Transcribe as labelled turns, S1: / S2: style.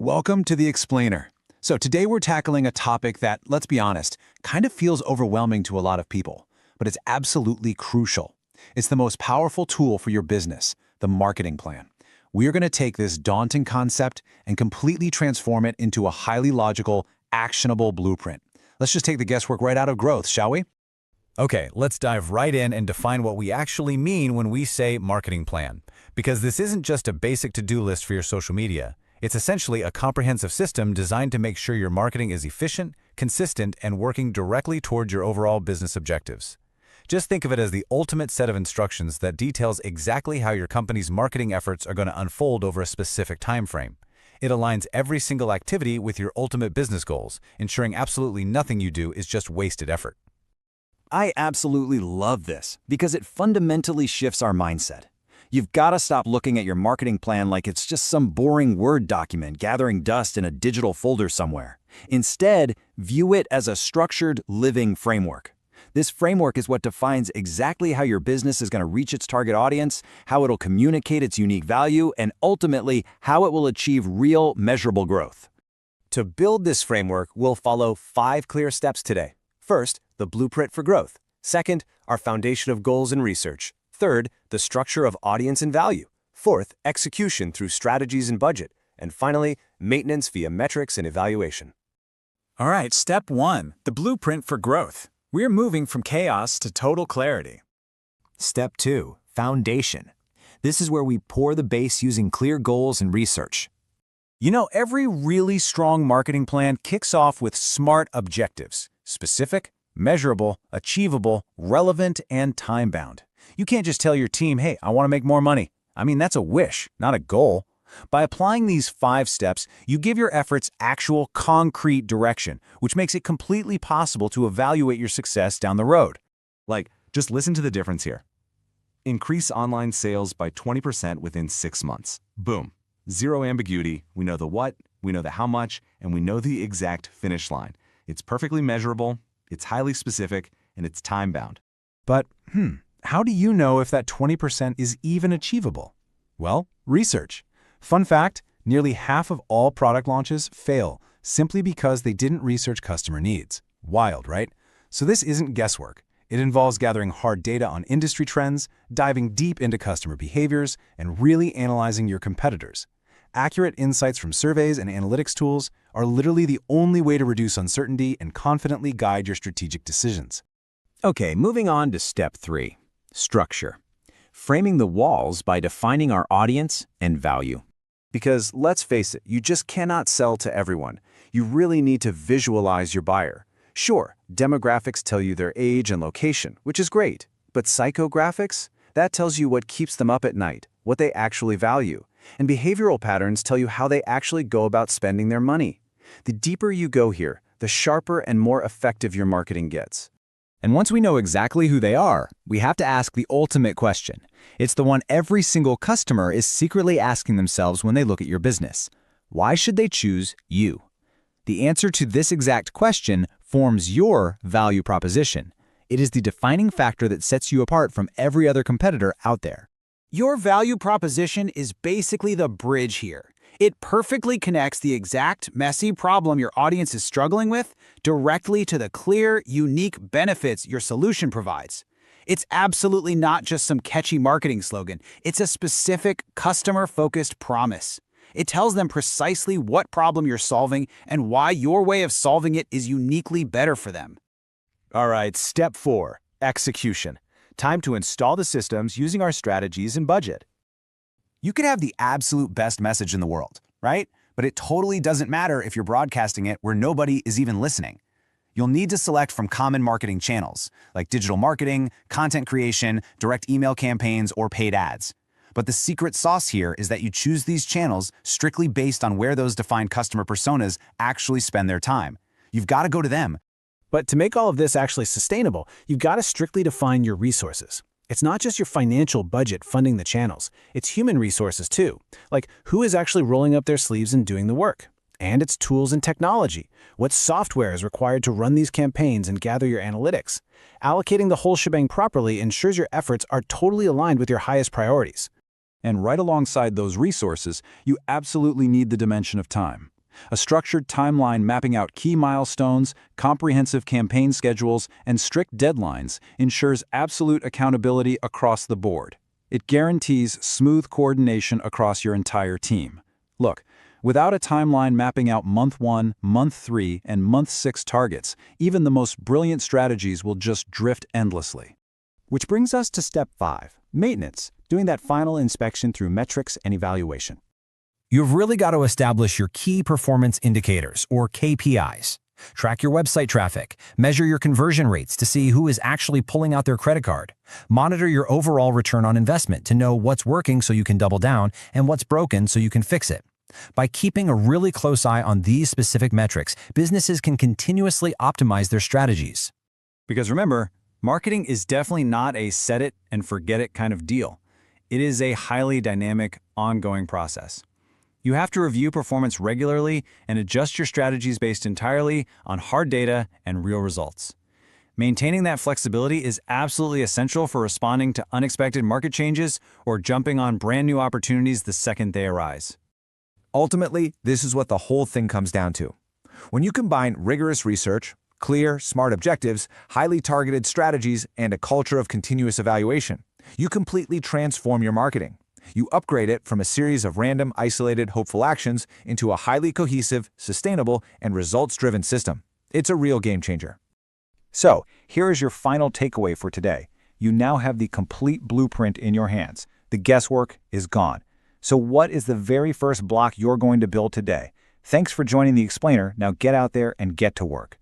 S1: Welcome to The Explainer. So today we're tackling a topic that, let's be honest, kind of feels overwhelming to a lot of people, but it's absolutely crucial. It's the most powerful tool for your business, the marketing plan. We are going to take this daunting concept and completely transform it into a highly logical, actionable blueprint. Let's just take the guesswork right out of growth, shall we?
S2: Okay, let's dive right in and define what we actually mean when we say marketing plan. Because this isn't just a basic to-do list for your social media. It's essentially a comprehensive system designed to make sure your marketing is efficient, consistent, and working directly towards your overall business objectives. Just think of it as the ultimate set of instructions that details exactly how your company's marketing efforts are going to unfold over a specific time frame. It aligns every single activity with your ultimate business goals, ensuring absolutely nothing you do is just wasted effort.
S3: I absolutely love this because it fundamentally shifts our mindset. You've got to stop looking at your marketing plan like it's just some boring Word document gathering dust in a digital folder somewhere. Instead, view it as a structured, living framework. This framework is what defines exactly how your business is going to reach its target audience, how it'll communicate its unique value, and ultimately, how it will achieve real, measurable growth.
S4: To build this framework, we'll follow 5 clear steps today. First, the blueprint for growth. Second, our foundation of goals and research. Third, the structure of audience and value. Fourth, execution through strategies and budget. And finally, maintenance via metrics and evaluation.
S5: All right, step 1, the blueprint for growth. We're moving from chaos to total clarity.
S3: Step 2, foundation. This is where we pour the base using clear goals and research.
S1: You know, every really strong marketing plan kicks off with SMART objectives: specific, measurable, achievable, relevant, and time-bound. You can't just tell your team, hey, I want to make more money. I mean, that's a wish, not a goal. By applying these 5 steps, you give your efforts actual, concrete direction, which makes it completely possible to evaluate your success down the road.
S6: Like, just listen to the difference here. Increase online sales by 20% within 6 months. Boom. Zero ambiguity. We know the what, we know the how much, and we know the exact finish line. It's perfectly measurable, it's highly specific, and it's time-bound.
S1: But, how do you know if that 20% is even achievable? Well, research. Fun fact, nearly half of all product launches fail simply because they didn't research customer needs. Wild, right? So this isn't guesswork. It involves gathering hard data on industry trends, diving deep into customer behaviors, and really analyzing your competitors. Accurate insights from surveys and analytics tools are literally the only way to reduce uncertainty and confidently guide your strategic decisions.
S3: Okay, moving on to step 3, structure. Framing the walls by defining our audience and value.
S4: Because let's face it, you just cannot sell to everyone. You really need to visualize your buyer. Sure, demographics tell you their age and location, which is great. But psychographics? That tells you what keeps them up at night, what they actually value. And behavioral patterns tell you how they actually go about spending their money. The deeper you go here, the sharper and more effective your marketing gets.
S3: And once we know exactly who they are, we have to ask the ultimate question. It's the one every single customer is secretly asking themselves when they look at your business. Why should they choose you? The answer to this exact question forms your value proposition. It is the defining factor that sets you apart from every other competitor out there.
S7: Your value proposition is basically the bridge here. It perfectly connects the exact messy problem your audience is struggling with directly to the clear, unique benefits your solution provides. It's absolutely not just some catchy marketing slogan. It's a specific, customer-focused promise. It tells them precisely what problem you're solving and why your way of solving it is uniquely better for them.
S4: All right, step 4, execution. Time to install the systems using our strategies and budget. You could have the absolute best message in the world, right? But it totally doesn't matter if you're broadcasting it where nobody is even listening. You'll need to select from common marketing channels, like digital marketing, content creation, direct email campaigns, or paid ads. But the secret sauce here is that you choose these channels strictly based on where those defined customer personas actually spend their time. You've got to go to them.
S5: But to make all of this actually sustainable, you've got to strictly define your resources. It's not just your financial budget funding the channels, it's human resources too, like who is actually rolling up their sleeves and doing the work. And it's tools and technology. What software is required to run these campaigns and gather your analytics? Allocating the whole shebang properly ensures your efforts are totally aligned with your highest priorities.
S1: And right alongside those resources, you absolutely need the dimension of time.
S3: A structured timeline mapping out key milestones, comprehensive campaign schedules, and strict deadlines ensures absolute accountability across the board. It guarantees smooth coordination across your entire team. Look, without a timeline mapping out month 1, month 3, and month 6 targets, even the most brilliant strategies will just drift endlessly.
S8: Which brings us to step 5, maintenance, doing that final inspection through metrics and evaluation.
S2: You've really got to establish your key performance indicators, or KPIs. Track your website traffic, measure your conversion rates to see who is actually pulling out their credit card, monitor your overall return on investment to know what's working so you can double down and what's broken so you can fix it. By keeping a really close eye on these specific metrics, businesses can continuously optimize their strategies.
S3: Because remember, marketing is definitely not a set it and forget it kind of deal. It is a highly dynamic, ongoing process. You have to review performance regularly and adjust your strategies based entirely on hard data and real results. Maintaining that flexibility is absolutely essential for responding to unexpected market changes or jumping on brand new opportunities the second they arise.
S4: Ultimately, this is what the whole thing comes down to. When you combine rigorous research, clear, smart objectives, highly targeted strategies, and a culture of continuous evaluation, you completely transform your marketing. You upgrade it from a series of random, isolated, hopeful actions into a highly cohesive, sustainable, and results-driven system. It's a real game changer.
S3: So, here is your final takeaway for today. You now have the complete blueprint in your hands. The guesswork is gone. So what is the very first block you're going to build today? Thanks for joining The Explainer. Now get out there and get to work.